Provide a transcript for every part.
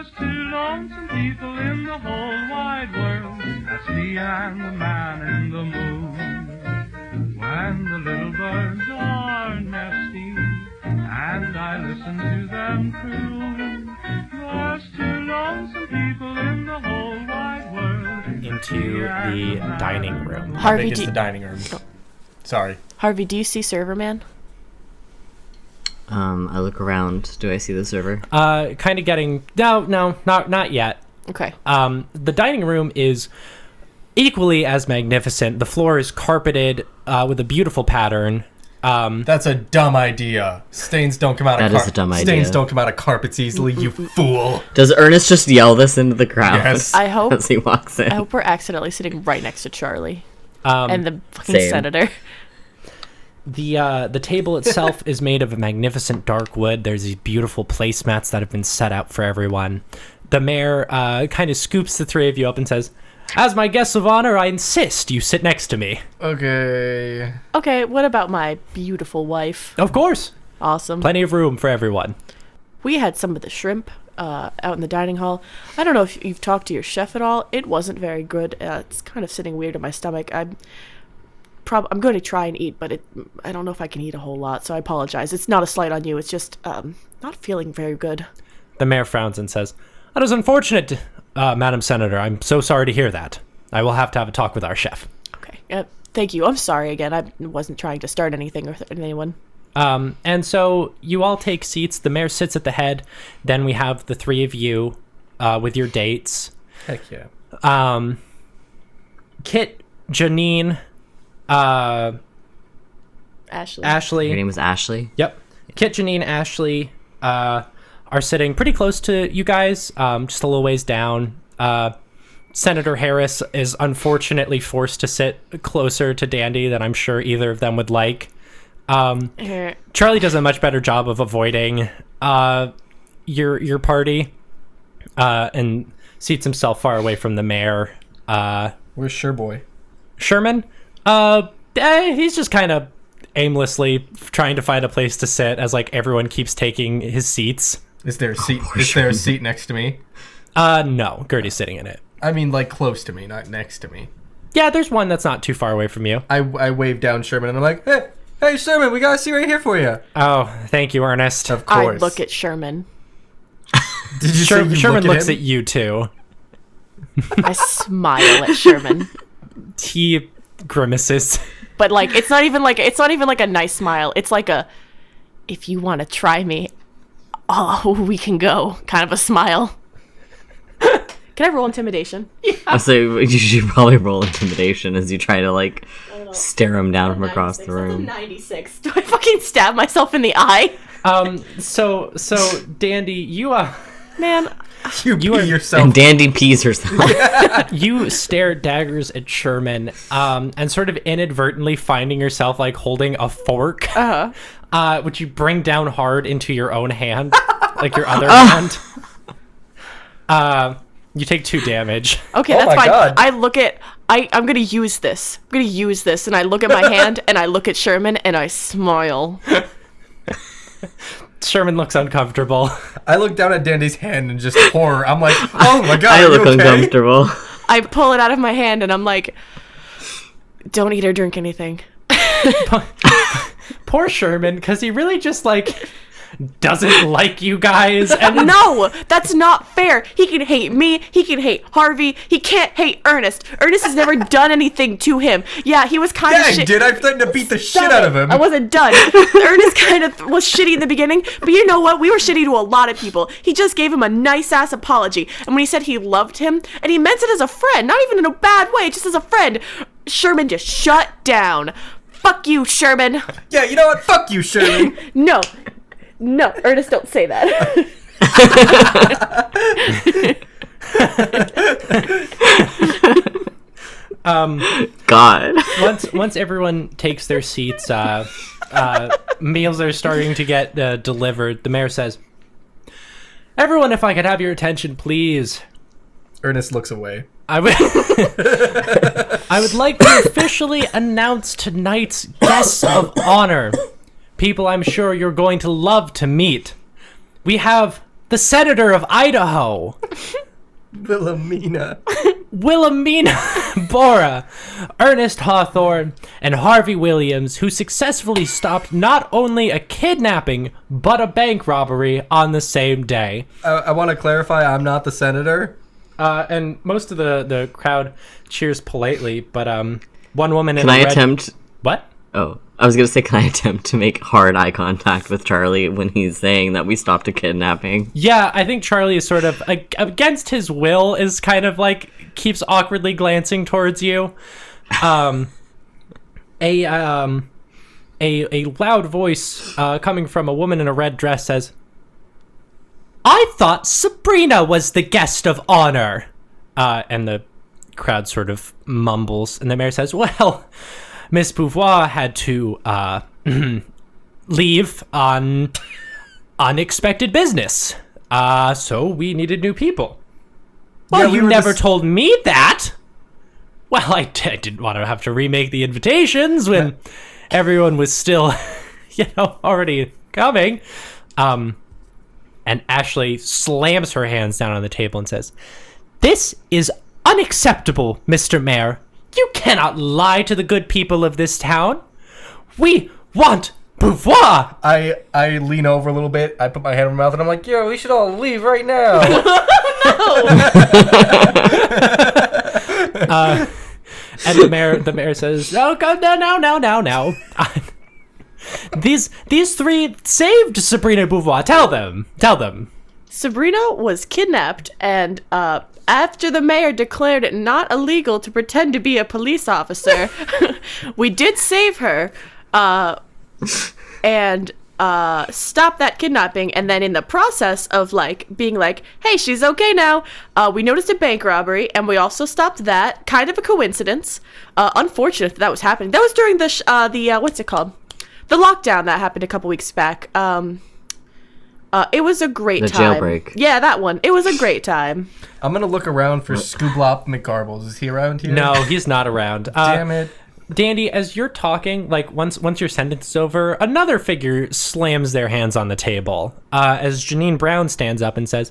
There's two lonesome people in the whole wide world. That's me and the man in the moon. When the little birds are nesting and I listen to them croon, there's two lonesome people in the whole wide world. Into the dining room. Harvey, I think it's the dining room. Sorry. Harvey, do you see Server Man? I look around. Do I see the server? Kind of getting... No, not yet. Okay. The dining room is equally as magnificent. The floor is carpeted with a beautiful pattern. That's a dumb idea. Stains don't come out of That is a dumb idea. Stains don't come out of carpets easily, you fool. Does Ernest just yell this into the crowd? Yes. I hope As he walks in. I hope we're accidentally sitting right next to Charlie and the fucking same. senator. The table itself is made of a magnificent dark wood. There's these beautiful placemats that have been set out for everyone. The mayor kind of scoops the three of you up and says, "As my guests of honor, I insist you sit next to me." Okay. Okay, what about my beautiful wife? Of course. Awesome. Plenty of room for everyone. We had some of the shrimp out in the dining hall. I don't know if you've talked to your chef at all. It wasn't very good. It's kind of sitting weird in my stomach. I'm going to try and eat, but I don't know if I can eat a whole lot, so I apologize. It's not a slight on you. It's just not feeling very good. The mayor frowns and says, "That is unfortunate, Madam Senator. I'm so sorry to hear that. I will have to have a talk with our chef." Okay. Thank you. I'm sorry again. I wasn't trying to start anything with anyone. And so you all take seats. The mayor sits at the head. Then we have the three of you with your dates. Heck yeah. Kit, Janine, Ashley. Your name was Ashley? Yep. Kit, Janine, Ashley are sitting pretty close to you guys, just a little ways down. Senator Harris is unfortunately forced to sit closer to Dandy than I'm sure either of them would like. Charlie does a much better job of avoiding your party and seats himself far away from the mayor. Where's Sherboy? Sherman? He's just kind of aimlessly trying to find a place to sit as like everyone keeps taking his seats. Is there a seat? Is there a seat next to me? No, Gertie's sitting in it. I mean, like close to me, not next to me. Yeah, there's one that's not too far away from you. I wave down Sherman and I'm like, hey Sherman, we got a seat right here for you. Oh, thank you, Ernest. Of course. I look at Sherman. Did you say you Sherman look looks him? at you too. I smile at Sherman. He grimaces. But like it's not even like a nice smile. It's like a, if you want to try me, we can go kind of a smile. Can I roll intimidation? Yeah. So you should probably roll intimidation as you try to like stare him down from across the room. That's a 96. Do I fucking stab myself in the eye? So Dandy, you Man, You are- yourself. And Dandy pees herself. you stare daggers at Sherman, and sort of inadvertently finding yourself like holding a fork, which you bring down hard into your own hand, like your other hand. You take 2 damage. okay, Oh that's my fine. God. I look at I'm gonna use this. And I look at my hand and I look at Sherman and I smile. Sherman looks uncomfortable. I look down at Dandy's hand and just horror. I'm like, oh my god, I are you look okay? uncomfortable. I pull it out of my hand and I'm like, don't eat or drink anything. Poor Sherman, because he really just like doesn't like you guys. And No, that's not fair. He can hate me. He can hate Harvey. He can't hate Ernest. Ernest has never done anything to him. Yeah, he was kind Yeah, of I shit. did. I threatened to beat the shit Stop out it. of him. I wasn't done. Ernest kind of was shitty in the beginning, but you know what? We were shitty to a lot of people. He just gave him a nice-ass apology. And when he said he loved him, and he meant it as a friend, not even in a bad way, just as a friend, Sherman just shut down. Fuck you, Sherman. Yeah, you know what? Fuck you, Sherman. No, Ernest, don't say that. God. once everyone takes their seats, meals are starting to get delivered. The mayor says, "Everyone, if I could have your attention, please." Ernest looks away. I would like to officially announce tonight's guests of honor. People I'm sure you're going to love to meet. We have the senator of Idaho, Wilhelmina. Bora, Ernest Hawthorne, and Harvey Williams, who successfully stopped not only a kidnapping, but a bank robbery on the same day. I want to clarify, I'm not the senator. And most of the crowd cheers politely, but one woman in Can the I red... attempt? What? Oh, I was gonna say, can I attempt to make hard eye contact with Charlie when he's saying that we stopped a kidnapping? Yeah, I think Charlie is sort of against his will, is kind of like keeps awkwardly glancing towards you. A loud voice coming from a woman in a red dress says, "I thought Sabrina was the guest of honor." And the crowd sort of mumbles, and the mayor says, "Well, Miss Beauvoir had to leave on unexpected business, so we needed new people." "Well, Yeah, we you were never just- told me that." "Well, I didn't want to have to remake the invitations when everyone was still, already coming." And Ashley slams her hands down on the table and says, "This is unacceptable, Mr. Mayor. You cannot lie to the good people of this town. We want Beauvoir." I lean over a little bit. I put my hand in my mouth and I'm like, "Yo, we should all leave right now." And the mayor says, "No, go now. These three saved Sabrina Beauvoir. Tell them. Sabrina was kidnapped, and after the mayor declared it not illegal to pretend to be a police officer, we did save her and stop that kidnapping. And then in the process of being like, hey, she's okay now, we noticed a bank robbery, and we also stopped that. Kind of a coincidence. Unfortunate that was happening. That was during the what's it called? The lockdown that happened a couple weeks back. It was a great time. The jailbreak. Yeah, that one. It was a great time. I'm gonna look around for Scooblop McGarbles. Is he around here? No, he's not around. Damn it. Dandy, as you're talking, once your sentence is over, another figure slams their hands on the table as Janine Brown stands up and says,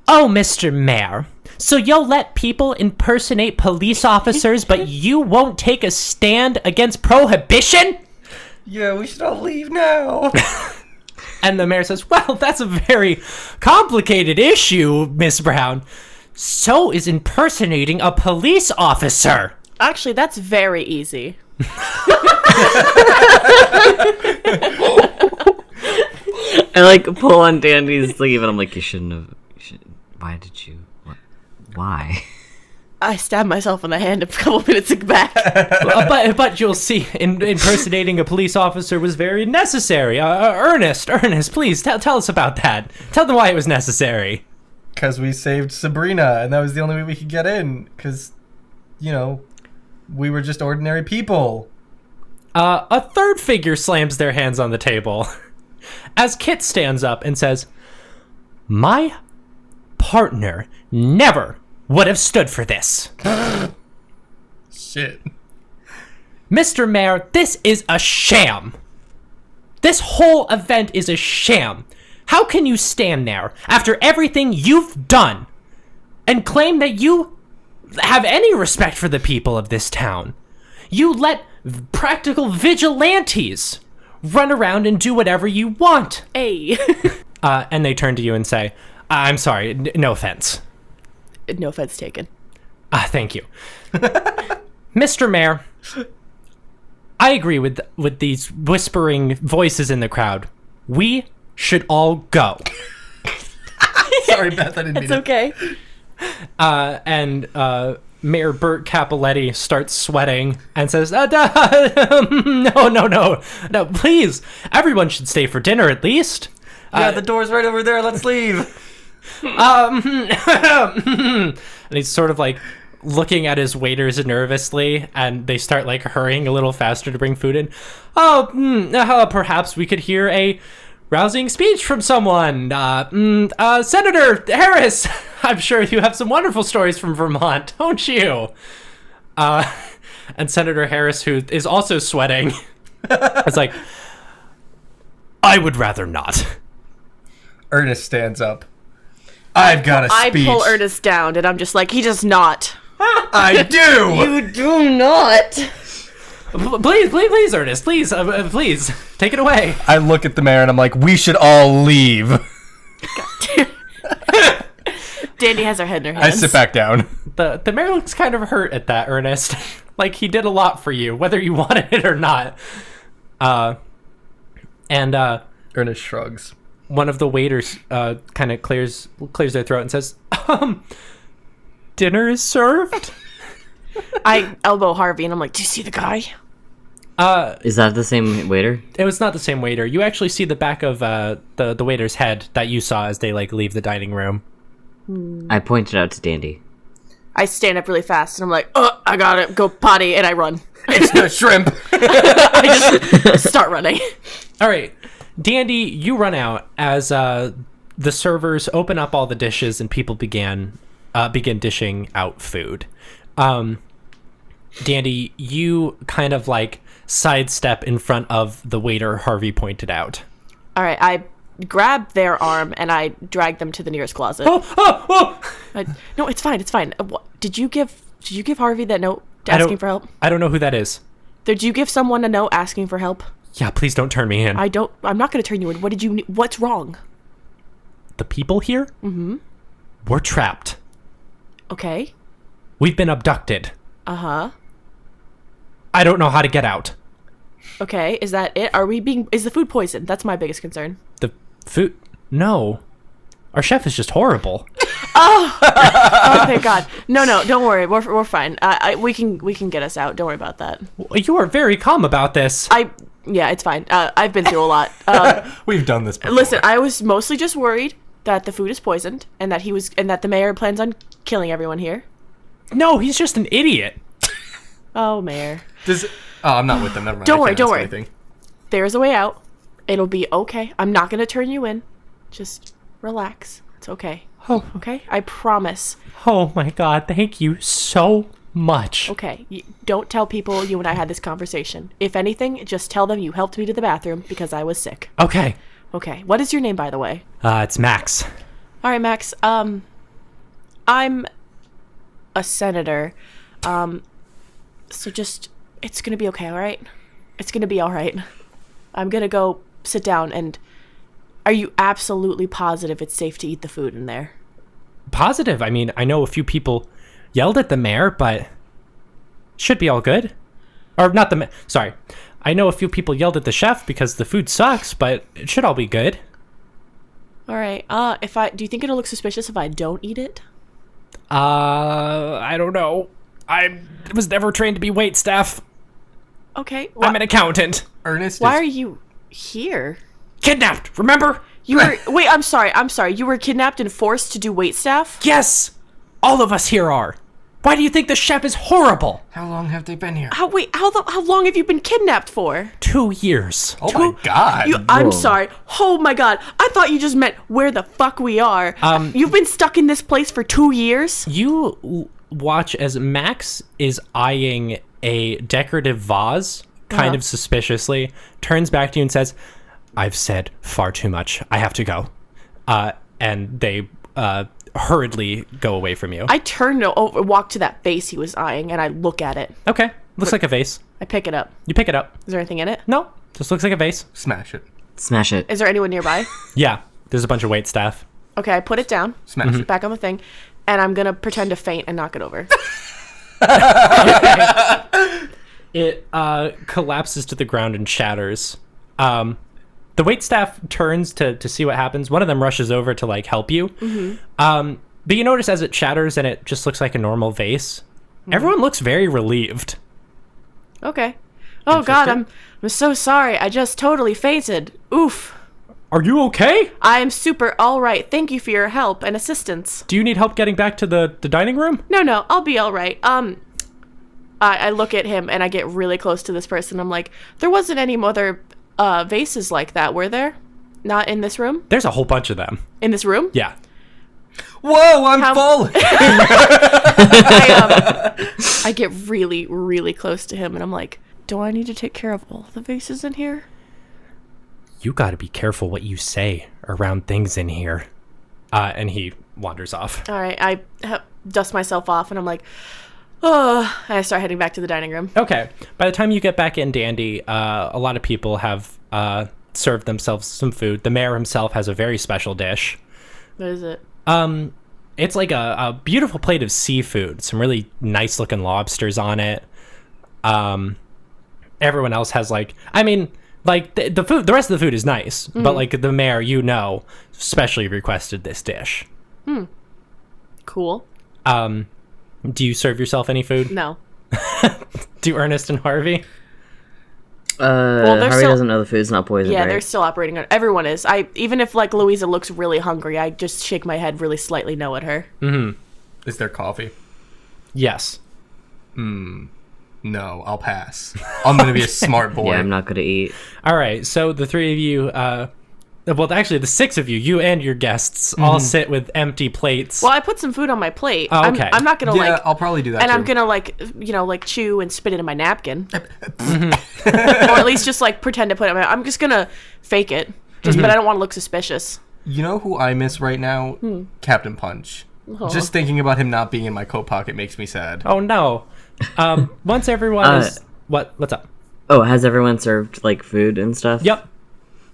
"Oh, Mr. Mayor, so you'll let people impersonate police officers, but you won't take a stand against prohibition?" Yeah, we should all leave now. And the mayor says, "Well, that's a very complicated issue, Miss Brown. So is impersonating a police officer." Actually, that's very easy. I pull on Dandy's sleeve and I'm like, you shouldn't have. Why did you? Why? I stabbed myself in the hand a couple minutes back. But you'll see, impersonating a police officer was very necessary. Ernest, please tell us about that. Tell them why it was necessary. Because we saved Sabrina, and that was the only way we could get in. Because, we were just ordinary people. A third figure slams their hands on the table as Kit stands up and says, "My partner never would have stood for this. Shit. Mr. Mayor, this is a sham. This whole event is a sham. How can you stand there after everything you've done and claim that you have any respect for the people of this town? You let practical vigilantes run around and do whatever you want." Hey. And they turn to you and say, "I'm sorry, no offense." No offense taken. Thank you. Mr. Mayor, I agree with these whispering voices in the crowd. We should all go. Sorry, Beth, I didn't mean It's okay. And Mayor Bert Capoletti starts sweating and says, no, please. Everyone should stay for dinner at least. Yeah, the door's right over there. Let's leave. And he's sort of looking at his waiters nervously, and they start hurrying a little faster to bring food in. Perhaps we could hear a rousing speech from someone. Senator Harris, I'm sure you have some wonderful stories from Vermont, don't you? And Senator Harris, who is also sweating, is like, "I would rather not." Ernest stands up. I've got a speech. I pull Ernest down, and I'm just like, he does not. I do! You do not. Please, Ernest, please, please, take it away. I look at the mayor and I'm like, we should all leave. Dandy has her head in her I hands. sit back down. The mayor looks kind of hurt at that, Ernest. Like he did a lot for you, whether you wanted it or not. Ernest shrugs. One of the waiters kind of clears their throat and says, dinner is served? I elbow Harvey, and I'm like, do you see the guy? Is that the same waiter? It was not the same waiter. You actually see the back of the waiter's head that you saw as they like leave the dining room. I pointed out to Dandy. I stand up really fast, and I'm like, oh, I gotta go potty, and I run. It's the shrimp. I just start running. All right. Dandy, you run out as the servers open up all the dishes and people begin dishing out food. Dandy, you kind of like sidestep in front of the waiter Harvey pointed out. All right, I grab their arm and I drag them to the nearest closet. Oh! No, it's fine. It's fine. Did you give Harvey that note asking for help? I don't know who that is. Did you give someone a note asking for help? Yeah, please don't turn me in. I'm not going to turn you in. What's wrong? The people here? Mm-hmm. We're trapped. Okay. We've been abducted. Uh-huh. I don't know how to get out. Okay, is that it? Is the food poisoned? That's my biggest concern. The food? No. Our chef is just horrible. Oh, thank God. No, don't worry. We're fine. We can get us out. Don't worry about that. You are very calm about this. Yeah, it's fine. I've been through a lot. We've done this before. Listen, I was mostly just worried that the food is poisoned and that the mayor plans on killing everyone here. No, he's just an idiot. Oh, mayor. I'm not with them. Never mind. Don't I can't worry. ask anything. There is a way out. It'll be okay. I'm not going to turn you in. Just relax. It's okay. Oh. Okay? I promise. Oh my God, thank you so much. Okay. Don't tell people you and I had this conversation. If anything, just tell them you helped me to the bathroom because I was sick. Okay. Okay. What is your name, by the way? It's Max. All right, Max. I'm a senator. So it's going to be okay, all right? It's going to be all right. I'm going to go sit down and are you absolutely positive it's safe to eat the food in there? Positive. I mean, I know a few people yelled at the mayor, but should be all good. Or not the mayor. Sorry. I know a few people yelled at the chef because the food sucks, but it should all be good. All right. Do you think it'll look suspicious if I don't eat it? I don't know. I was never trained to be wait staff. Okay. I'm an accountant. Ernest Why is... are you here? Kidnapped, remember? You were wait, I'm sorry. You were kidnapped and forced to do waitstaff? Yes! All of us here are. Why do you think the chef is horrible? How long have they been here? How long have you been kidnapped for? 2 years. Oh my God. I'm sorry. Oh my God. I thought you just meant where the fuck we are. You've been stuck in this place for 2 years? You watch as Max is eyeing a decorative vase, kind of suspiciously, turns back to you and says, I've said far too much. I have to go. And they hurriedly go away from you. I turn over, walk to that vase he was eyeing, and I look at it. Okay. Looks like a vase. I pick it up. You pick it up. Is there anything in it? No. Just looks like a vase. Smash it. Smash it. Is there anyone nearby? Yeah. There's a bunch of wait staff. Okay, I put it down. Smash it. Back on the thing. And I'm going to pretend to faint and knock it over. It collapses to the ground and shatters. The waitstaff turns to see what happens. One of them rushes over to like help you. But you notice as it shatters and it just looks like a normal vase, everyone looks very relieved. Okay. Oh God, I'm so sorry. I just totally fainted. Oof. Are you okay? I am super all right. Thank you for your help and assistance. Do you need help getting back to the dining room? No, I'll be all right. I look at him and I get really close to this person. I'm like, there wasn't any other vases like that, were there? Not in this room? There's a whole bunch of them. In this room? Yeah. Whoa, I'm falling. I get really, really close to him and I'm like, do I need to take care of all the vases in here? You got to be careful what you say around things in here. And he wanders off. All right, I dust myself off, and I'm like, oh, and I start heading back to the dining room. Okay. By the time you get back in, Dandy, a lot of people have served themselves some food. The mayor himself has a very special dish. What is it? It's like a beautiful plate of seafood. Some really nice looking lobsters on it. Everyone else has the food. The rest of the food is nice, but like the mayor, specially requested this dish. Cool. Do you serve yourself any food? No. Do Ernest and Harvey? Harvey doesn't know the food's not poisoned. Yeah, right? they're still operating on. Everyone is. Even if like Louisa looks really hungry, I just shake my head really slightly no at her. Is there coffee? Yes. No, I'll pass. I'm gonna be a smart boy. Yeah, I'm not gonna eat. All right, so the three of you, actually the six of you and your guests all sit with empty plates. Well, I put some food on my plate. Oh, okay. I'm not gonna I'll probably do that. and too. I'm gonna chew and spit it in my napkin, or at least just like pretend to put it. I'm just gonna fake it, but I don't want to look suspicious. You know who I miss right now? Captain Punch. Just thinking about him not being in my coat pocket makes me sad. Oh no. Once everyone is what's up? Oh, has everyone served like food and stuff? Yep.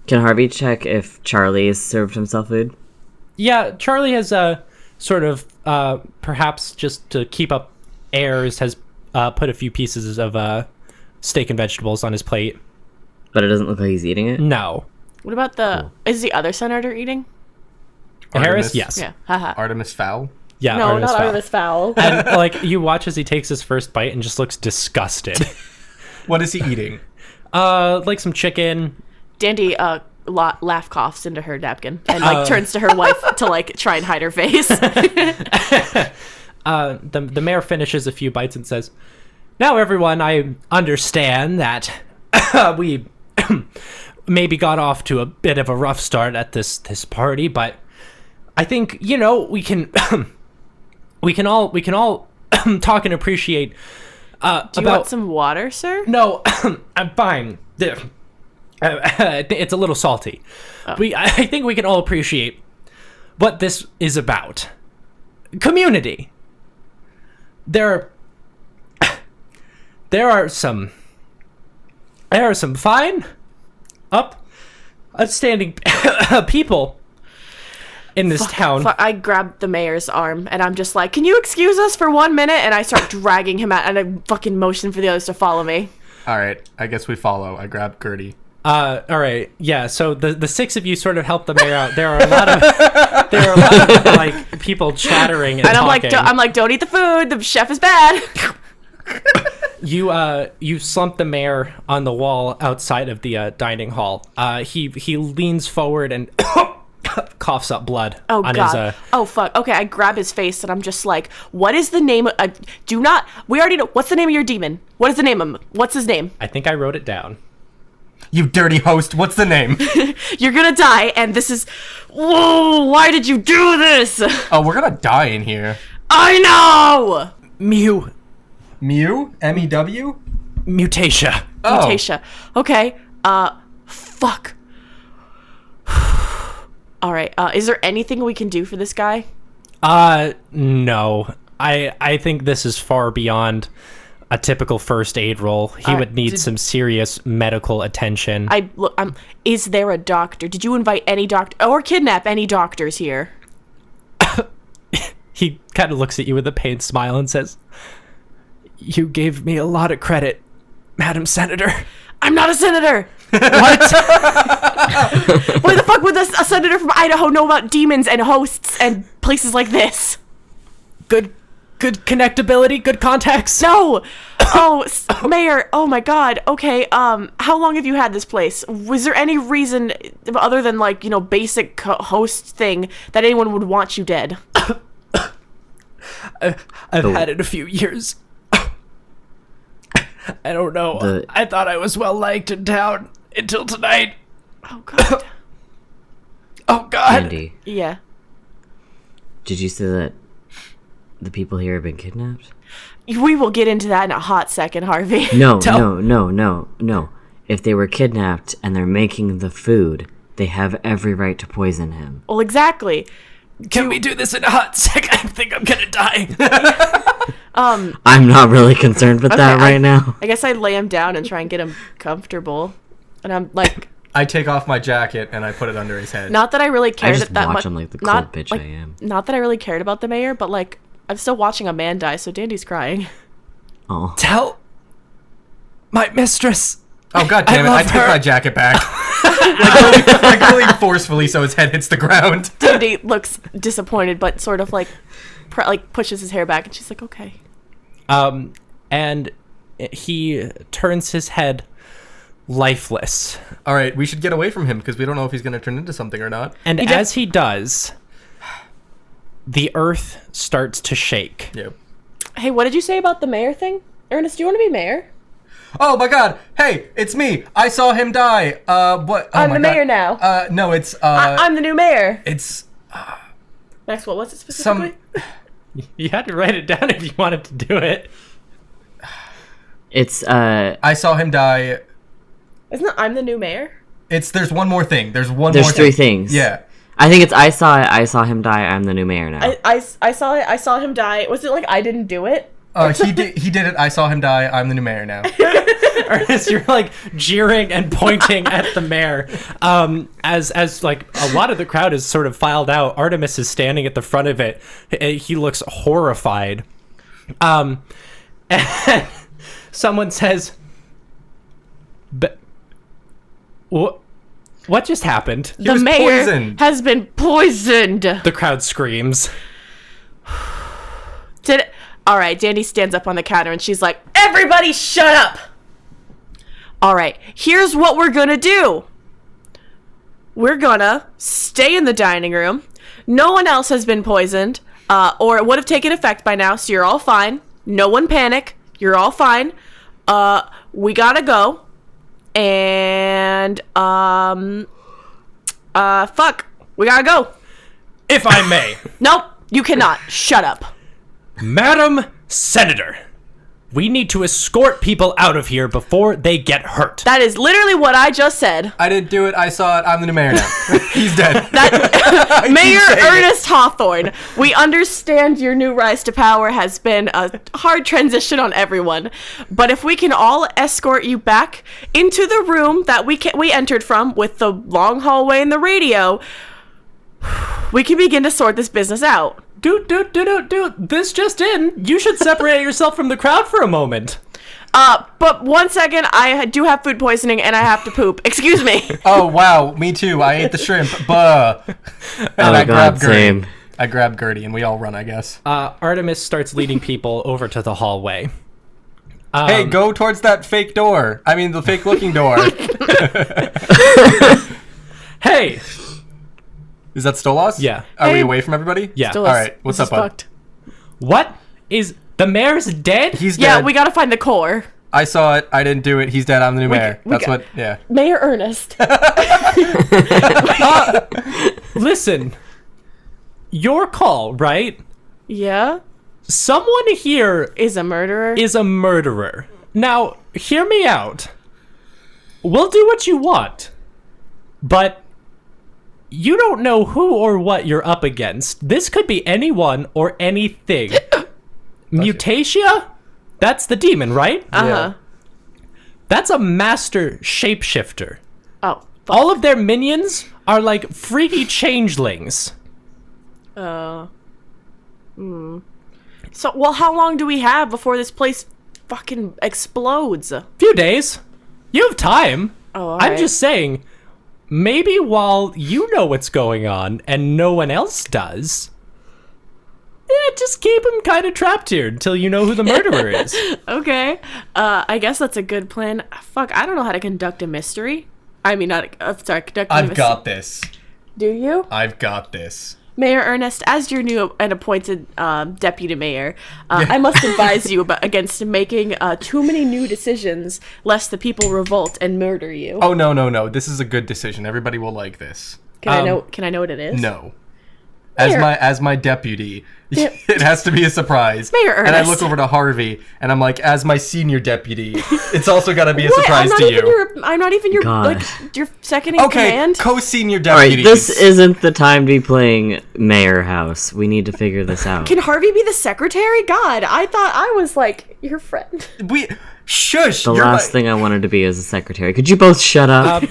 Can Harvey check if Charlie has served himself food? Yeah, Charlie has sort of perhaps just to keep up airs has put a few pieces of steak and vegetables on his plate. But it doesn't look like he's eating it? No. What about is the other senator eating? Harris, yes. Yeah. Haha. Artemis Fowl. Yeah, No, Artemis not Fowl. Artemis Fowl. And like you watch as he takes his first bite and just looks disgusted. What is he eating? Like some chicken. Dandy laugh coughs into her napkin and like turns to her wife to like try and hide her face. The mayor finishes a few bites and says, "Now, everyone, I understand that we maybe got off to a bit of a rough start at this party, but I think we can we can all talk and appreciate." Do you want some water, sir? No, I'm fine. It's a little salty. I think we can all appreciate what this is about. Community. There are some fine, upstanding people in this town. I grab the mayor's arm and I'm just like, "Can you excuse us for 1 minute?" And I start dragging him out and I fucking motion for the others to follow me. All right, I guess we follow. I grab Gertie. All right, yeah. So the six of you sort of help the mayor out. There are a lot of like people chattering and talking. I'm like, "Don't eat the food. The chef is bad." You slump the mayor on the wall outside of the dining hall. He leans forward and coughs up blood. Oh on god. his Oh fuck. Okay, I grab his face and I'm just like, "What is the name? We already know. What's the name of your demon? What is the name of him? What's his name?" I think I wrote it down. You dirty host. What's the name? "You're gonna die, and this is. Whoa! Why did you do this?" Oh, we're gonna die in here. I know. Mew. M-E-W? Mutatia. Oh. Mutatia. Okay. Fuck. All right. Is there anything we can do for this guy? No. I think this is far beyond a typical first aid role. He would need some serious medical attention. Is there a doctor? Did you invite any doctor or kidnap any doctors here? He kind of looks at you with a pained smile and says, "You gave me a lot of credit, Madam Senator." I'm not a senator. What? Why the fuck would a senator from Idaho know about demons and hosts and places like this? Good connectability, good contacts. No. Oh, Mayor. Oh my God. Okay. How long have you had this place? Was there any reason other than basic host thing that anyone would want you dead? I've had it a few years. I don't know. I thought I was well liked in town until tonight. Oh God. Oh God. Andy, Yeah. did you say that the people here have been kidnapped? We will get into that in a hot second, Harvey. No. if they were kidnapped and they're making the food, they have every right to poison him. Well, exactly. Can we do this in a hot sec? I think I'm gonna die. I'm not really concerned with that right now. I guess I lay him down and try and get him comfortable. And I'm like, I take off my jacket and I put it under his head. not that I really I cared just that watch much. him like the cold not, bitch like, I am. Not that I really cared about the mayor, but like, I'm still watching a man die, so Dandy's crying. Oh. Tell my mistress. Oh, god damn it. I love took her. my jacket back. like really forcefully so his head hits the ground. Dandy looks disappointed, but sort of like, pushes his hair back, and she's like, okay. And he turns his head lifeless. All right, we should get away from him because we don't know if he's going to turn into something or not. And as he does, the earth starts to shake. Yep. Hey, what did you say about the mayor thing? Ernest, do you want to be mayor? Oh my god. Hey, it's me. I saw him die. What? Oh I'm my the god. mayor now. No, it's I'm the new mayor. it's Max, what was it specifically? You had to write it down if you wanted to do it. It's, I saw him die. Isn't it I'm the new mayor? There's one more thing. There's three things. Yeah. I think it's I saw him die, I'm the new mayor now. I saw it. I saw him die. Was it like I didn't do it? He did it. I saw him die. I'm the new mayor now. Ernest, you're like jeering and pointing at the mayor. As like a lot of the crowd is sort of filed out, Artemis is standing at the front of it. He looks horrified. And someone says, what just happened? The was mayor poisoned. has been poisoned. The crowd screams. All right, Dandy stands up on the counter and she's like, everybody shut up. All right, here's what we're gonna do. We're gonna stay in the dining room. No one else has been poisoned, or it would have taken effect by now, so you're all fine. No one panic. You're all fine. We gotta go. And, fuck. We gotta go. If I may. Nope, you cannot. Shut up. Madam Senator, we need to escort people out of here before they get hurt. That is literally what I just said. I didn't do it. I saw it. I'm the new mayor now. He's dead. Mayor saying it. Ernest Hawthorne, we understand your new rise to power has been a hard transition on everyone, but if we can all escort you back into the room that we entered from with the long hallway and the radio, we can begin to sort this business out. Dude, this just in. You should separate yourself from the crowd for a moment. But 1 second, I do have food poisoning and I have to poop. Excuse me. Oh, wow. Me too. I ate the shrimp. Buh. And Oh, God, same. I grabbed Gertie and we all run, I guess. Artemis starts leading people over to the hallway. Hey, go towards that fake door. I mean, the fake looking door. Hey! Is that Stolas? Yeah. Are we Hey. away from everybody? Yeah. Still All is- right. What's this up, is bud? fucked. What? Is the mayor's dead? He's Yeah, dead. we gotta find the core. I saw it. I didn't do it. He's dead. I'm the new mayor. we That's got- what, yeah. Mayor Ernest. Listen. Your call, right? Yeah? Someone here Is a murderer? is a murderer. Now, hear me out. We'll do what you want. But you don't know who or what you're up against. This could be anyone or anything. Mutatia? That's the demon, right? Uh-huh. That's a master shapeshifter. Oh. All of their minions are like freaky changelings. So, well, how long do we have before this place fucking explodes? Few days. You have time. Oh, I'm alright. just saying, maybe while you know what's going on and no one else does, just keep him kind of trapped here until you know who the murderer is. Okay. I guess that's a good plan. Fuck, I don't know how to conduct a mystery. I mean, conduct a I've mystery. got this. Do you? I've got this. Mayor Ernest, as your new and appointed deputy mayor, I must advise you against making too many new decisions, lest the people revolt and murder you. Oh, no. This is a good decision. Everybody will like this. Can I know? Can I know what it is? No. as my deputy. It has to be a surprise. Mayor And I Ernest. look over to Harvey, and I'm like, as my senior deputy, it's also got to be a surprise to you. I'm not even your God. your second in Okay, command. co-senior All right, deputies. this isn't the time to be playing Mayor House. We need to figure this out. Can Harvey be the secretary? God, I thought I was like your friend. Shush. The you're last thing I wanted to be is a secretary. Could you both shut up?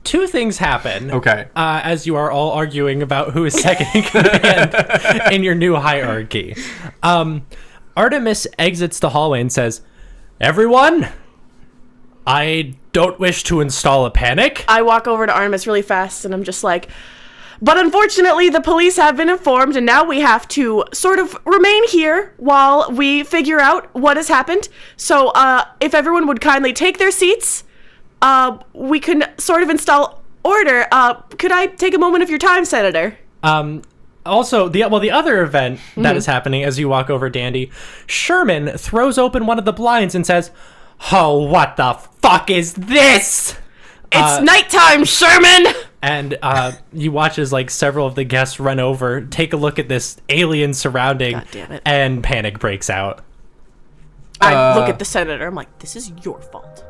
Two things happen. Okay. As you are all arguing about who is second in command in your new hierarchy. Artemis exits the hallway and says, "Everyone, I don't wish to install a panic." I walk over to Artemis really fast, and I'm just like, but unfortunately, the police have been informed, and now we have to sort of remain here while we figure out what has happened. So, if everyone would kindly take their seats, we can sort of install order. Could I take a moment of your time, Senator? Also, the other event that is happening as you walk over Dandy, Sherman throws open one of the blinds and says, "Oh, what the fuck is this?" It's nighttime, Sherman! And you watch as like several of the guests run over, take a look at this alien surrounding, God damn it. and panic breaks out. I look at the Senator. I'm like, this is your fault.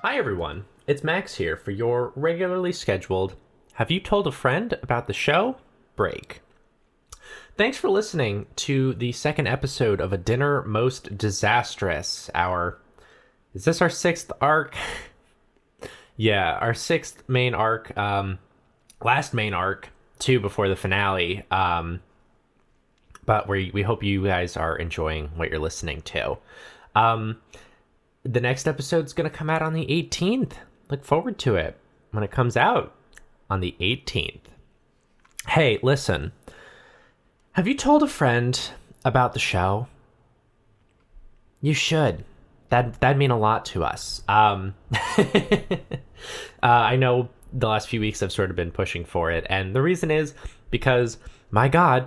Hi everyone, it's Max here for your regularly scheduled Have You Told a Friend About the Show? Break. Thanks for listening to the second episode of A Dinner Most Disastrous. Is this our sixth arc? Yeah, our sixth main arc, last main arc, two before the finale. But we hope you guys are enjoying what you're listening to. The next episode's going to come out on the 18th. Look forward to it when it comes out on the 18th. Hey, listen. Have you told a friend about the show? You should. That'd mean a lot to us. I know the last few weeks I've sort of been pushing for it, and the reason is because, my God,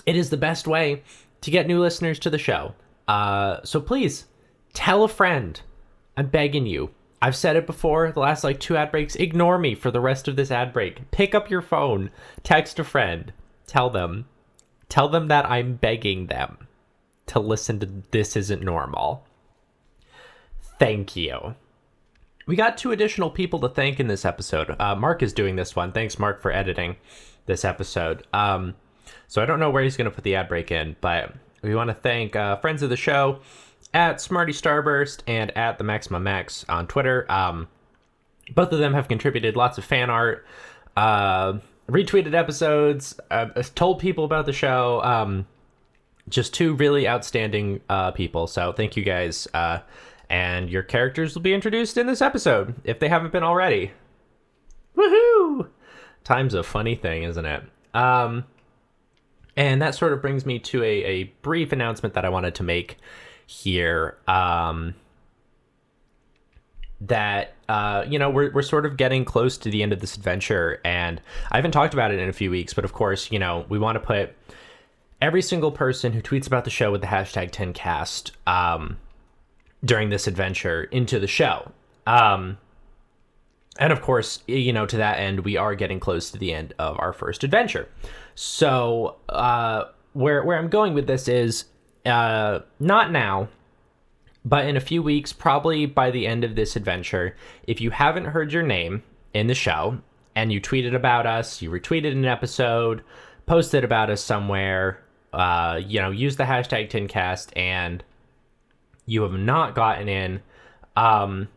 it is the best way to get new listeners to the show. So please, tell a friend. I'm begging you. I've said it before, the last like 2 ad breaks. Ignore me for the rest of this ad break. Pick up your phone, text a friend, tell them that I'm begging them to listen to This Isn't Normal. Thank you. We got 2 additional people to thank in this episode. Mark is doing this one. Thanks, Mark, for editing this episode. So I don't know where he's going to put the ad break in, but we want to thank friends of the show at Smarty Starburst and at the Maximum Max on Twitter. Both of them have contributed lots of fan art, retweeted episodes, told people about the show. Just 2 really outstanding people. So thank you guys. And your characters will be introduced in this episode if they haven't been already. Woohoo! Time's a funny thing, isn't it? And that sort of brings me to a brief announcement that I wanted to make here. That we're sort of getting close to the end of this adventure, and I haven't talked about it in a few weeks, but of course, we want to put every single person who tweets about the show with the hashtag 10cast during this adventure into the show. And of course, to that end, we are getting close to the end of our first adventure. So where I'm going with this is not now, but in a few weeks, probably by the end of this adventure, if you haven't heard your name in the show and you tweeted about us, you retweeted an episode, posted about us somewhere, use the hashtag 10cast, and you have not gotten in, I'm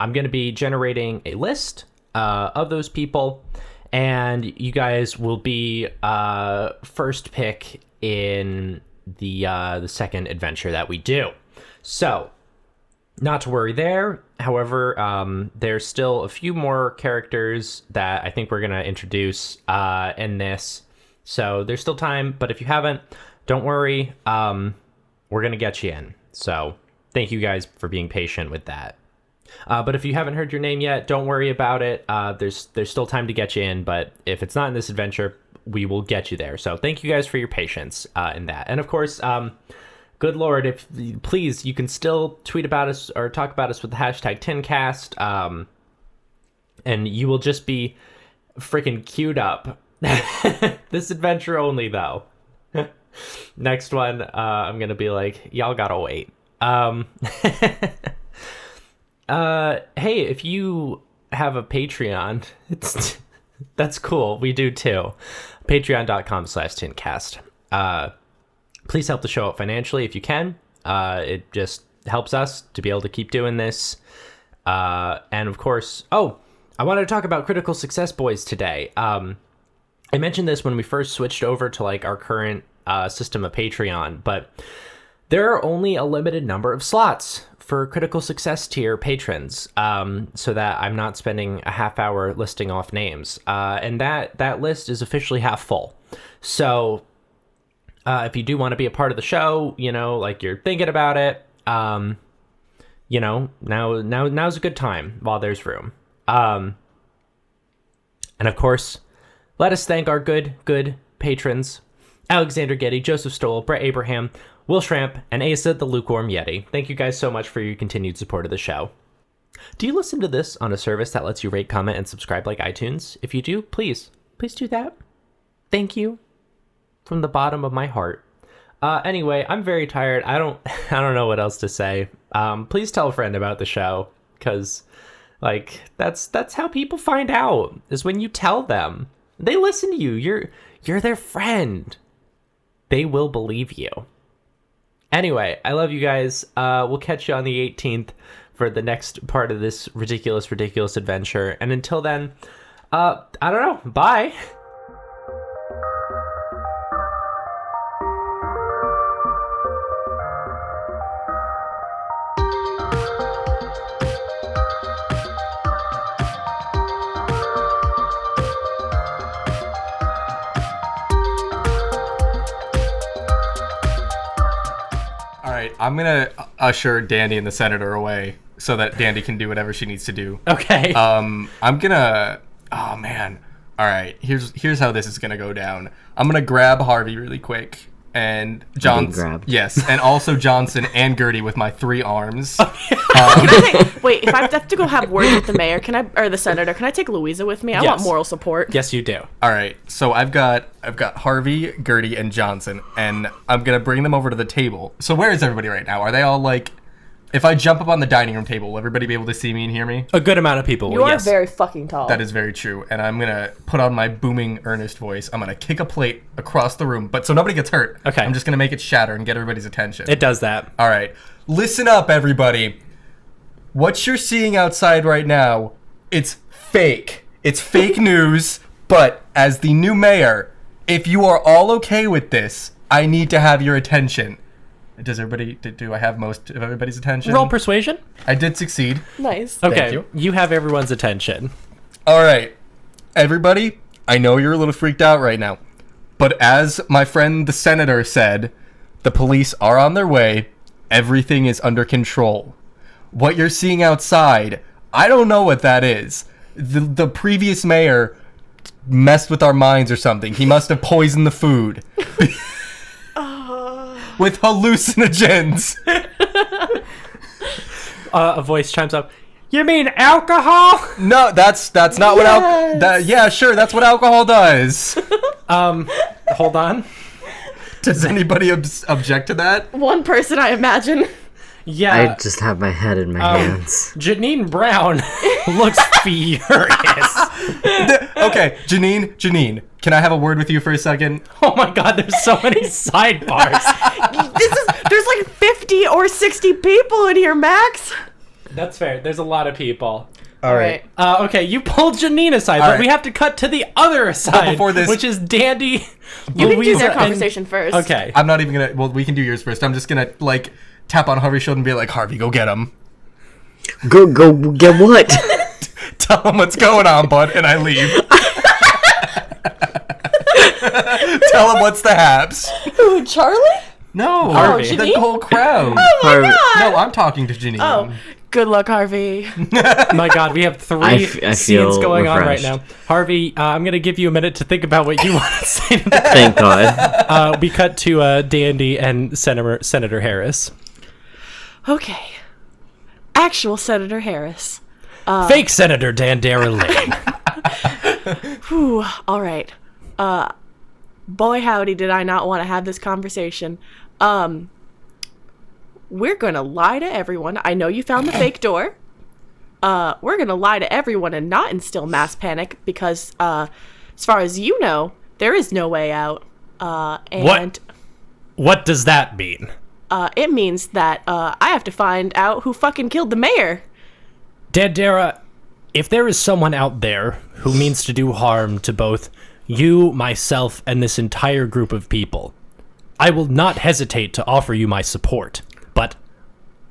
going to be generating a list of those people, and you guys will be first pick in the second adventure that we do. So, not to worry there. However, there's still a few more characters that I think we're going to introduce in this. So, there's still time, but if you haven't, don't worry. We're going to get you in. So, thank you guys for being patient with that. But if you haven't heard your name yet, don't worry about it. There's still time to get you in, but if it's not in this adventure, we will get you there. So thank you guys for your patience in that. And of course, good Lord, if please, you can still tweet about us or talk about us with the hashtag TinCast, and you will just be freaking queued up. This adventure only, though. Next one, I'm gonna be like, y'all gotta wait. Hey, if you have a Patreon, that's cool. We do too. Patreon.com/TinCast. Please help the show out financially if you can. It just helps us to be able to keep doing this. And of course, I wanted to talk about Critical Success Boys today. I mentioned this when we first switched over to like our current system of Patreon, but there are only a limited number of slots for Critical Success tier patrons, so that I'm not spending a half hour listing off names. And that list is officially half full. So if you do want to be a part of the show, like you're thinking about it, now's a good time while there's room. And of course, let us thank our good patrons: Alexander Getty, Joseph Stoll, Brett Abraham, Will Schramp, and Asa the Lukewarm Yeti. Thank you guys so much for your continued support of the show. Do you listen to this on a service that lets you rate, comment, and subscribe like iTunes? If you do, please do that. Thank you from the bottom of my heart. Anyway, I'm very tired. I don't know what else to say. Please tell a friend about the show, because like that's how people find out, is when you tell them. They listen to you. You're their friend. They will believe you. Anyway, I love you guys. We'll catch you on the 18th for the next part of this ridiculous adventure. And until then, I don't know. Bye. I'm gonna usher Dandy and the senator away so that Dandy can do whatever she needs to do. Okay. I'm gonna. Oh man. All right. Here's how this is gonna go down. I'm gonna grab Harvey really quick and Johnson. Yes, and also Johnson and Gertie with my 3 arms. Wait, if I have to go have words with the mayor, or the senator, can I take Louisa with me? I want moral support. Yes, you do. All right. So I've got Harvey, Gertie, and Johnson, and I'm gonna bring them over to the table. So where is everybody right now? Are they all like? If I jump up on the dining room table, will everybody be able to see me and hear me? A good amount of people. You are yes. very fucking tall. That is very true. And I'm gonna put on my booming, earnest voice. I'm gonna kick a plate across the room, but so nobody gets hurt. Okay. I'm just gonna make it shatter and get everybody's attention. It does that. All right. Listen up, everybody. What you're seeing outside right now, it's fake. It's fake news, but as the new mayor, if you are all okay with this, I need to have your attention. Does everybody, do I have most of everybody's attention? Roll persuasion. I did succeed. Nice. Okay, Thank you have everyone's attention. All right. Everybody, I know you're a little freaked out right now, but as my friend the senator said, the police are on their way. Everything is under control. What you're seeing outside, I don't know what that is. The previous mayor messed with our minds or something. He must have poisoned the food. With hallucinogens. A voice chimes up. You mean alcohol? No, that's not what alcohol. Yeah, sure, that's what alcohol does. Hold on. Does anybody object to that? One person, I imagine. Yeah. I just have my head in my hands. Janine Brown looks furious. Okay, Janine, can I have a word with you for a second? Oh my god, there's so many sidebars. There's like 50 or 60 people in here, Max. That's fair. There's a lot of people. All right. Okay, you pulled Janine aside, All but right. we have to cut to the other side, before this- which is Dandy, You can do Louisa, their and- conversation first. Okay. I'm not even gonna. Well, we can do yours first. I'm just gonna like tap on Harvey's shoulder and be like, Harvey, go get him. Go get what? Tell him what's going on, bud, and I leave. Tell him what's the haps. Who, Charlie? No, Harvey. the Janine? whole crowd. Oh my god! No, I'm talking to Janine. Oh, Good luck, Harvey. My God, we have three I scenes feel going on right refreshed. now. Harvey, I'm going to give you a minute to think about what you want to say. To Thank God. we cut to Dandy and Senator Harris. Okay. Actual Senator Harris. Fake Senator Dandara Lane. Whew, all right. Boy, howdy, did I not want to have this conversation. We're going to lie to everyone. I know you found the fake door. We're going to lie to everyone and not instill mass panic because, as far as you know, there is no way out. And What does that mean? it means that I have to find out who fucking killed the mayor. Dandara, if there is someone out there who means to do harm to both you, myself, and this entire group of people, I will not hesitate to offer you my support. But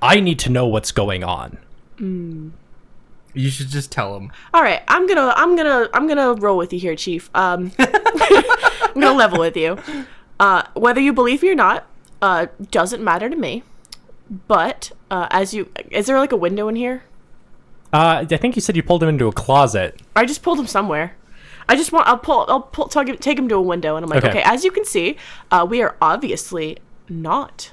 I need to know what's going on. You should just tell him. All right, I'm gonna roll with you here, Chief. I'm gonna level with you. Whether you believe me or not, doesn't matter to me. But is there like a window in here? I think you said you pulled him into a closet. I just pulled him somewhere. Take him to a window, and I'm like, Okay. okay. As you can see, we are obviously not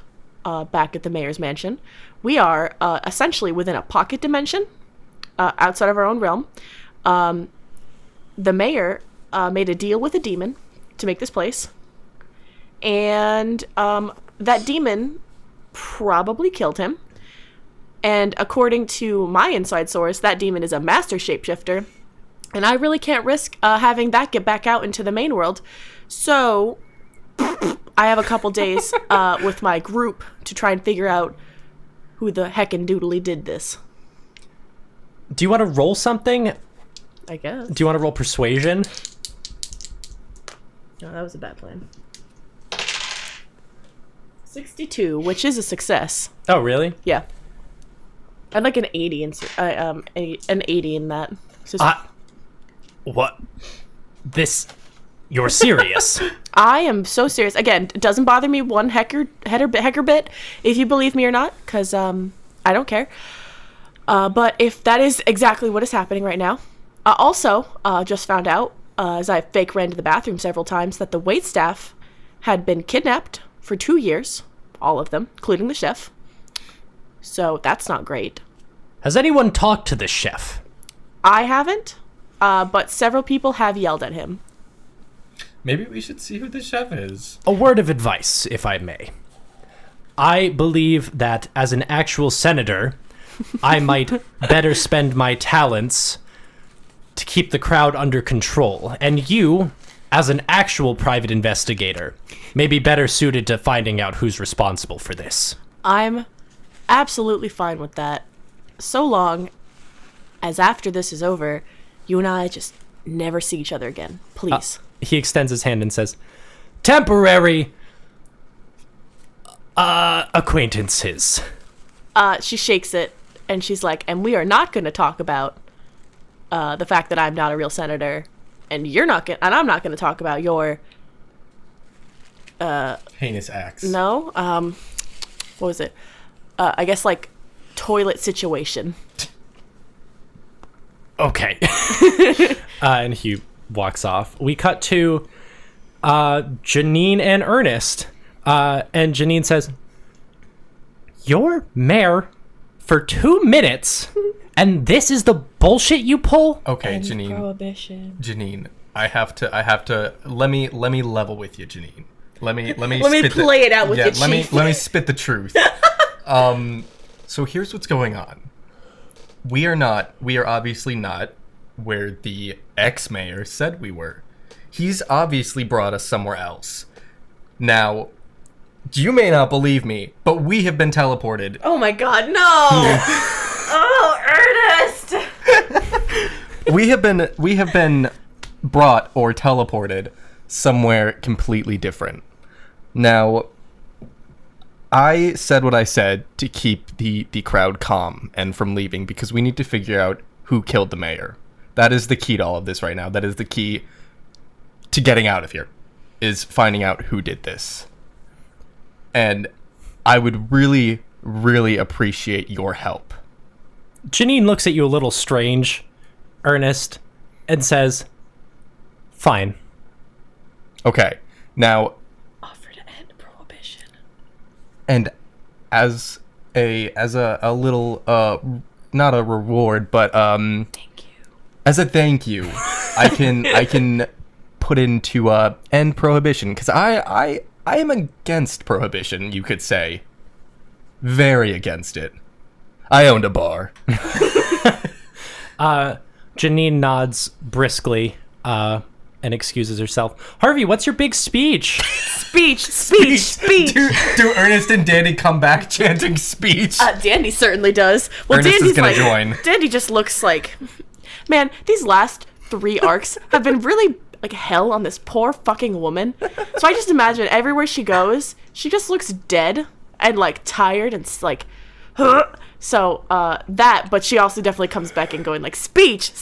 back at the mayor's mansion. We are essentially within a pocket dimension, outside of our own realm. The mayor made a deal with a demon to make this place, and that demon probably killed him. And according to my inside source, that demon is a master shapeshifter, and I really can't risk having that get back out into the main world. So I have a couple days with my group to try and figure out who the heckin' doodly did this. Do you want to roll something? I guess. Do you want to roll persuasion? No, that was a bad plan. 62, which is a success. Oh, really? Yeah. I'd like an 80 an 80 in that. It's just- What? You're serious? I am so serious. Again, it doesn't bother me one hecker bit if you believe me or not, because I don't care. But if that is exactly what is happening right now, also just found out as I fake ran to the bathroom several times that the waitstaff had been kidnapped for 2 years, all of them, including the chef. So that's not great. Has anyone talked to the chef? I haven't, but several people have yelled at him. Maybe we should see who the chef is. A word of advice, if I may. I believe that as an actual senator, I might better spend my talents to keep the crowd under control. And you, as an actual private investigator, may be better suited to finding out who's responsible for this. I'm absolutely fine with that, so long as after this is over, you and I just never see each other again. Please. He extends his hand and says, temporary acquaintances. She shakes it, and she's like, and we are not going to talk about the fact that I'm not a real senator, and I'm not going to talk about your Heinous acts. no, what was it? I guess like toilet situation. Okay. And he walks off. We cut to Janine and Ernest. And Janine says, "You're mayor for 2 minutes, and this is the bullshit you pull?" Okay, Janine. Prohibition. Janine, I have to. Let me level with you, Janine. Let me Play it out with you, let Chief. me spit the truth. So here's what's going on. We are obviously not where the ex-mayor said we were. He's obviously brought us somewhere else. Now, you may not believe me, but we have been teleported. Oh my god, no! Oh, Ernest! We have been brought or teleported somewhere completely different. Now, I said what I said to keep the crowd calm and from leaving because we need to figure out who killed the mayor. That is the key to all of this right now. That is the key to getting out of here, is finding out who did this. And I would really, really appreciate your help. Janine looks at you a little strange, Ernest, and says, "Fine." Okay. Now, Offer to end prohibition. and as a little not a reward, but Thank you. as a thank you, I can put into end prohibition, because I am against prohibition, you could say. Very against it. I owned a bar. Janine nods briskly and excuses herself. Harvey, what's your big speech? Speech. Do Ernest and Dandy come back chanting speech? Dandy certainly does. Well, Ernest is Dandy's gonna like, join. Dandy just looks like, man, these last 3 arcs have been really like hell on this poor fucking woman. So I just imagine everywhere she goes, she just looks dead and like tired and like, huh. So that, but she also definitely comes back and going like speech.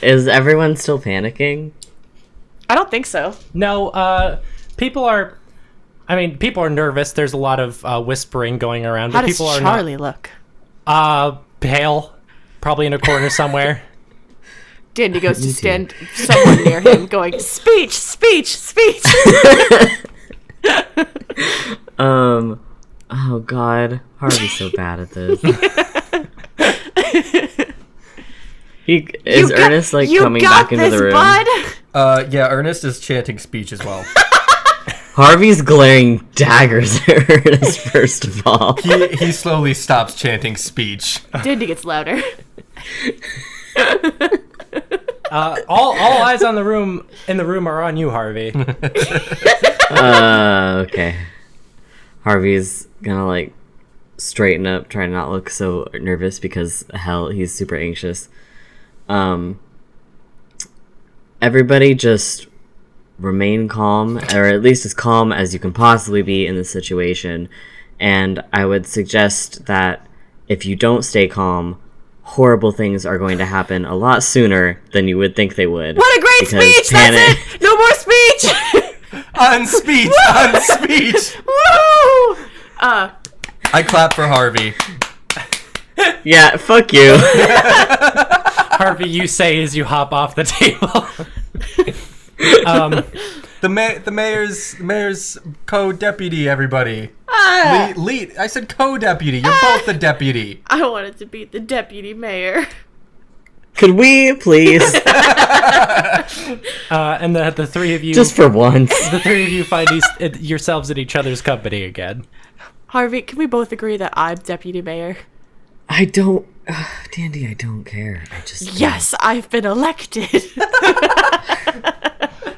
Is everyone still panicking? I don't think so. No, people are nervous. There's a lot of whispering going around. How But does people are Charlie look? pale, probably in a corner somewhere. Dandy goes to stand somewhere near him, going speech. Oh God, Harvey's so bad at this. Is Ernest like coming back into the room? Bud? Yeah, Ernest is chanting speech as well. Harvey's glaring daggers at Ernest first of all. He slowly stops chanting speech. Dandy gets louder. All eyes in the room are on you, Harvey. Okay. Harvey's gonna like straighten up, try to not look so nervous because hell, he's super anxious. Everybody just remain calm, or at least as calm as you can possibly be in this situation. And I would suggest that if you don't stay calm, horrible things are going to happen a lot sooner than you would think they would. What a great because speech! That's it! No more speech! On speech! Woo! I clap for Harvey. Yeah, fuck you. Harvey, you say as you hop off the table. The mayor's co-deputy, everybody. Lead. I said co-deputy. You're both the deputy. I wanted to be the deputy mayor. Could we please? And the three of you, Just for once. the three of you find yourselves in each other's company again. Harvey, can we both agree that I'm deputy mayor? I don't... Dandy, I don't care. I just... Yes, I've been elected.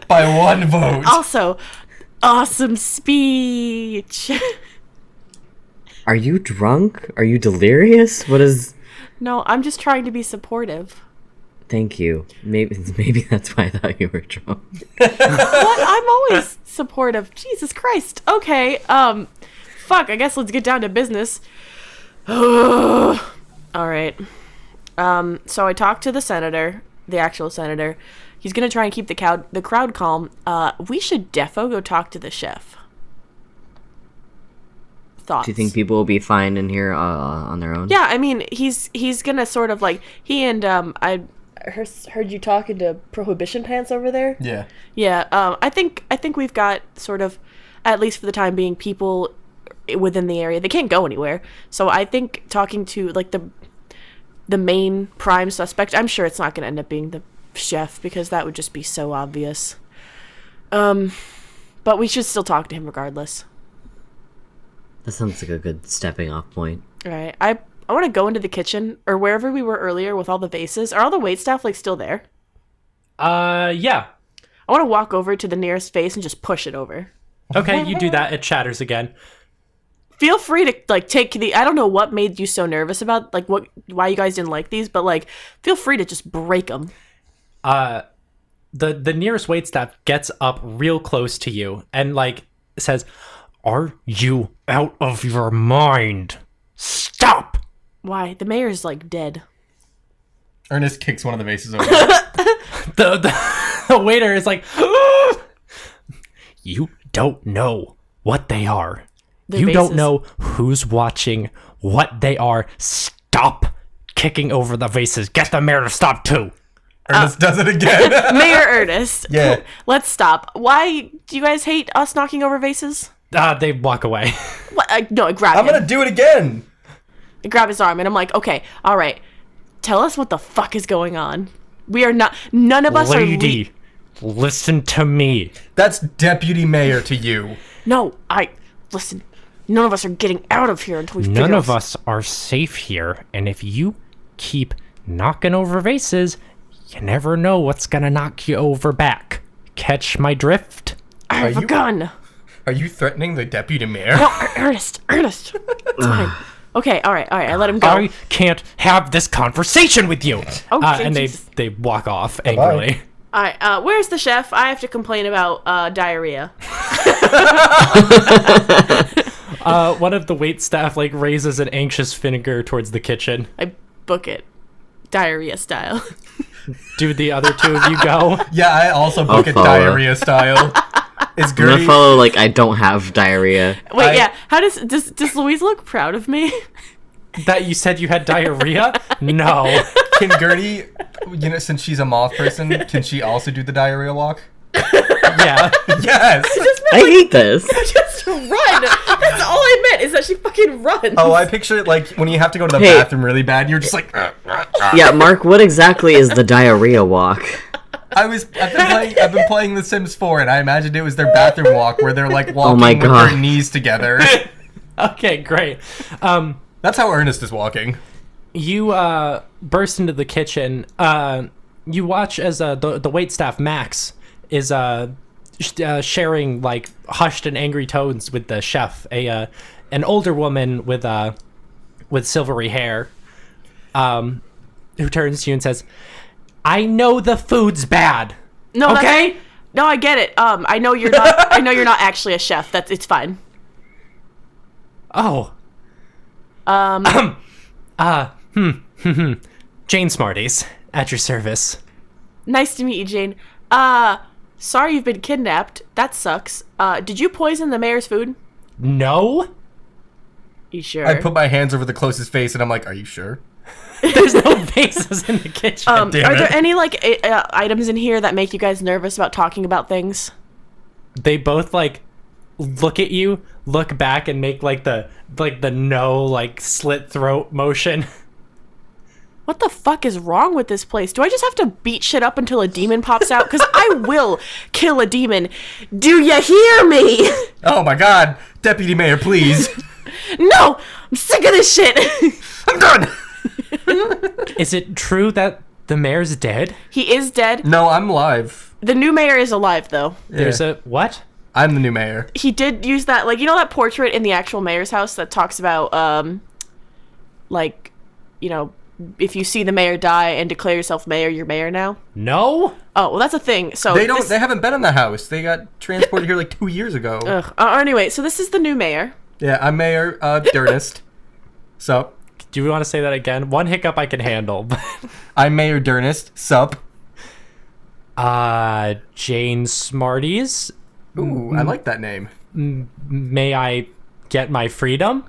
By 1 vote. Also, awesome speech. Are you drunk? Are you delirious? What is... No, I'm just trying to be supportive. Thank you. Maybe that's why I thought you were drunk. What? I'm always supportive. Jesus Christ. Okay, fuck, I guess let's get down to business. Alright. So I talked to the senator, the actual senator. He's gonna try and keep the crowd calm. We should defo go talk to the chef. Thoughts? Do you think people will be fine in here on their own? Yeah, I mean, he's gonna sort of like, he and, I heard you talking to Prohibition Pants over there. Yeah. Yeah, I think we've got sort of, at least for the time being, people within the area. They can't go anywhere. So I think talking to like the main prime suspect, I'm sure it's not going to end up being the chef because that would just be so obvious. But we should still talk to him regardless. That sounds like a good stepping off point. All right. I want to go into the kitchen or wherever we were earlier with all the vases. Are all the waitstaff like still there? Yeah. I want to walk over to the nearest vase and just push it over. Okay, you do that. It shatters again. Feel free to like take the, I don't know what made you so nervous about like why you guys didn't like these, but like feel free to just break them. The nearest waitstaff gets up real close to you and like says, "Are you out of your mind? Stop!" Why? The mayor's like dead. Ernest kicks one of the vases over. The waiter is like, "You don't know what they are. They're You don't vases. know who's watching what they are. Stop kicking over the vases. Get the mayor to stop too. Ernest does it again. Mayor Ernest. Yeah. Let's stop. Why do you guys hate us knocking over vases? They walk away. What? No, I grab I'm him. gonna do it again. I grab his arm and I'm like, okay, all right. Tell us what the fuck is going on. We are not. None of us Lady, listen to me. That's deputy mayor to you. No, listen. None of us are getting out of here until we figure None out. of us are safe here, and if you keep knocking over vases, you never know what's gonna knock you over back. Catch my drift? I have a you- gun. Are you threatening the deputy mayor? No, Ernest. It's fine. Okay, all right. I let him go. I can't have this conversation with you. Okay, And Jesus. they walk off angrily. All right, where's the chef? I have to complain about diarrhea. One of the wait staff raises an anxious finger towards the kitchen. I book it, diarrhea style. Do the other two of you go? Yeah, I also book it follow. diarrhea style. Is I'm gonna Gertie... follow like I don't have diarrhea. Wait, yeah. How does Louise look proud of me? That you said you had diarrhea? No. Can Gertie, since she's a moth person, can she also do the diarrhea walk? Yeah. Yes! I hate this. Just run. That's all I meant is that she fucking runs. Oh, I picture it like when you have to go to the Hey. bathroom really bad, you're just like... Yeah, Mark, what exactly is the diarrhea walk? I've been playing The Sims 4, and I imagined it was their bathroom walk where they're like walking my with God. their knees together. Okay, great. That's how Ernest is walking. You burst into the kitchen. You watch as the waitstaff Max is sharing hushed and angry tones with the chef, an older woman with silvery hair, who turns to you and says, "I know the food's bad. no, Okay? No, I get it. I know you're not. I know you're not actually a chef. It's fine. Oh, Jane Smarties at your service." Nice to meet you, Jane. Sorry you've been kidnapped. That sucks. Did you poison the mayor's food? No, You sure? I put my hands over the closest face, and I'm like, are you sure? there's no vases in the kitchen. are damn it. there any items in here that make you guys nervous about talking about things? They both look at you, look back, and make the no slit throat motion. What the fuck is wrong with this place? Do I just have to beat shit up until a demon pops out? Because I will kill a demon. Do you hear me? Oh my god! Deputy mayor, please! No! I'm sick of this shit! I'm done! Is it true that the mayor's dead? He is dead. No, I'm live. The new mayor is alive, though. There's a what? I'm the new mayor. He did use that, that portrait in the actual mayor's house that talks about, if you see the mayor die and declare yourself mayor, you're mayor now. No. Oh, well, that's a thing. So They haven't been in the house. They got transported here 2 years ago. Ugh. Anyway, so this is the new mayor. Yeah, I'm Mayor Durnest. So, Do you want to say that again? One hiccup I can handle. But I'm Mayor Durnest. Sup? Jane Smarties, Ooh, I like that name. may I get my freedom?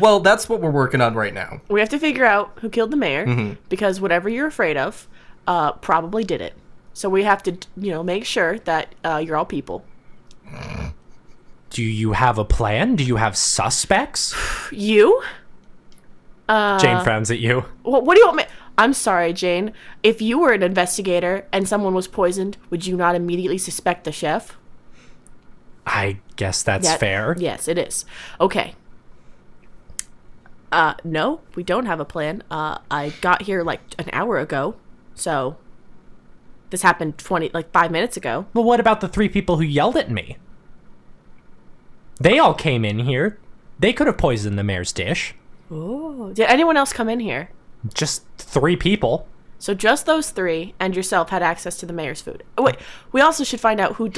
Well, that's what we're working on right now. We have to figure out who killed the mayor because whatever you're afraid of probably did it. So we have to, make sure that you're all people. Do you have a plan? Do you have suspects? You? Jane frowns at you. What do you want me? I'm sorry, Jane. If you were an investigator and someone was poisoned, would you not immediately suspect the chef? I guess that's Yeah, fair. Yes, it is. Okay. No, we don't have a plan. I got here an hour ago, so this happened 5 minutes ago. Well, what about the 3 people who yelled at me? They all came in here. They could have poisoned the mayor's dish. Oh, did anyone else come in here? Just 3 people. So just those 3 and yourself had access to the mayor's food. Oh, wait, we also should find out who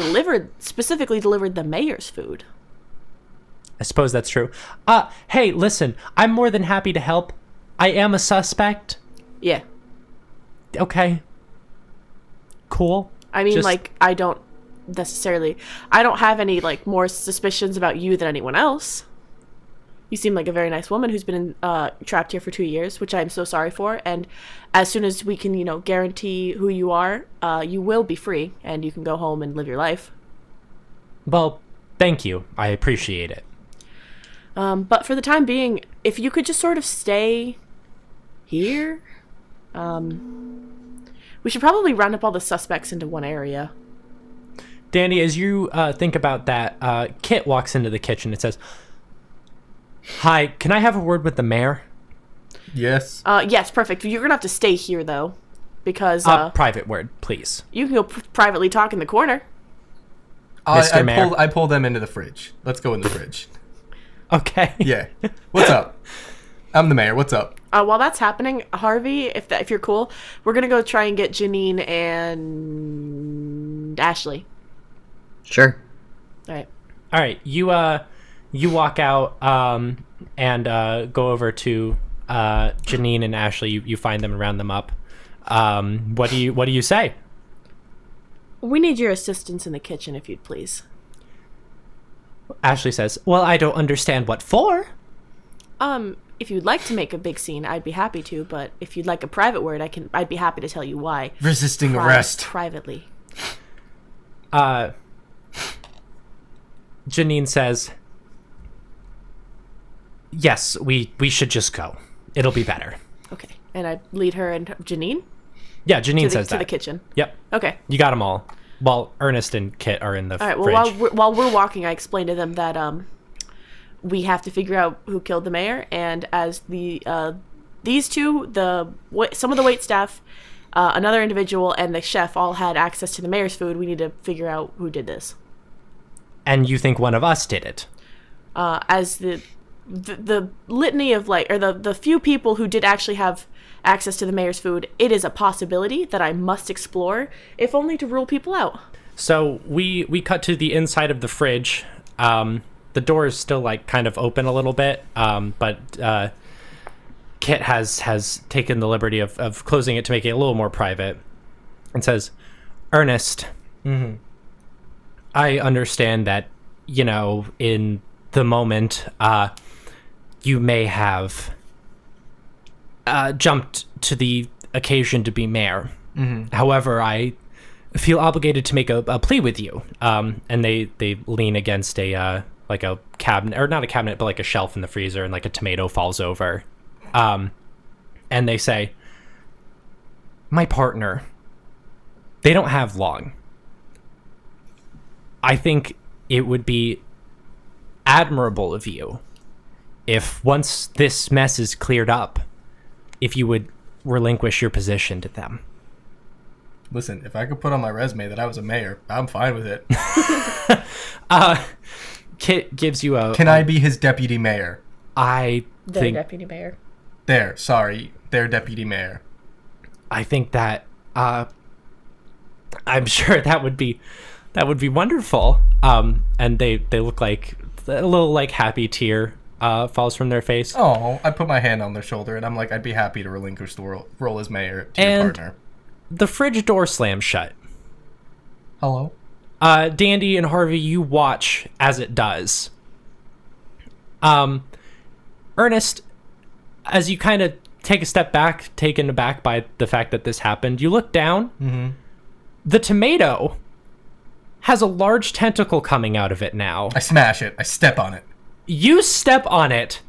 specifically delivered the mayor's food. I suppose that's true. Hey, listen, I'm more than happy to help. I am a suspect. Yeah. Okay. Cool. I mean, Just- I don't necessarily... I don't have any, more suspicions about you than anyone else. You seem like a very nice woman who's been trapped here for 2 years, which I'm so sorry for. And as soon as we can, guarantee who you are, you will be free and you can go home and live your life. Well, thank you. I appreciate it. But for the time being, if you could just sort of stay here, we should probably round up all the suspects into one area. Danny, as you think about that, Kit walks into the kitchen and says, "Hi, can I have a word with the mayor?" Yes. Yes, perfect. You're gonna have to stay here though, because Private word, please. you can go privately talk in the corner. Mr. Mayor. I pull them into the fridge. Let's go in the fridge. Okay. Yeah. What's up? I'm the mayor. What's up? While that's happening, Harvey, if you're cool, we're gonna go try and get Janine and Ashley. Sure. All right. All right. You walk out and go over to Janine and Ashley. You find them and round them up. What do you say? We need your assistance in the kitchen, if you'd please. Ashley says, "Well, I don't understand what for." If you'd like to make a big scene, I'd be happy to. But if you'd like a private word, I'd be happy to tell you why. Resisting arrest. Privately. Janine says, "Yes, we should just go. It'll be better." Okay. And I lead her and Janine Yeah, Janine says to that. the kitchen. Yep. Okay. You got them all. While Ernest and Kit are in the All right. fridge. Well, while we're walking, I explained to them that we have to figure out who killed the mayor, and as these two, some of the wait staff, another individual, and the chef all had access to the mayor's food. We need to figure out who did this. And you think one of us did it? As the litany of the few people who did actually have access to the mayor's food, it is a possibility that I must explore, if only to rule people out. So we cut to the inside of the fridge. The door is still kind of open a little bit, but Kit has taken the liberty of closing it to make it a little more private, and says, "Ernest, I understand that in the moment you may have jumped to the occasion to be mayor. However, I feel obligated to make a plea with you." And they lean against a cabinet, or not a cabinet, but a shelf in the freezer, and a tomato falls over. And they say, "My partner, they don't have long. I think it would be admirable of you if once this mess is cleared up, if you would relinquish your position to them." Listen, if I could put on my resume that I was a mayor, I'm fine with it. Kit gives you a... Can I be his deputy mayor? I Their think... deputy mayor. Their deputy mayor. I think that... I'm sure that would be wonderful. And they look like... A little happy tear falls from their face. Oh, I put my hand on their shoulder and I'm like, I'd be happy to relinquish the role as mayor to your partner. The fridge door slams shut. Hello? Dandy and Harvey, you watch as it does. Ernest, as you kind of take a step back, taken aback by the fact that this happened, you look down. Mm-hmm. The tomato has a large tentacle coming out of it now. I smash it. I step on it. You step on it,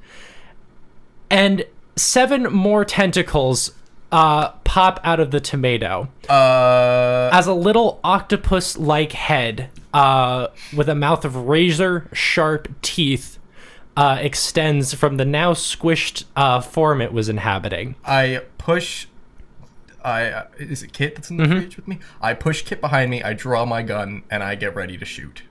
and 7 more tentacles pop out of the tomato. As a little octopus-like head with a mouth of razor-sharp teeth extends from the now squished form it was inhabiting. I push... is it Kit that's in the fridge with me? I push Kit behind me, I draw my gun, and I get ready to shoot.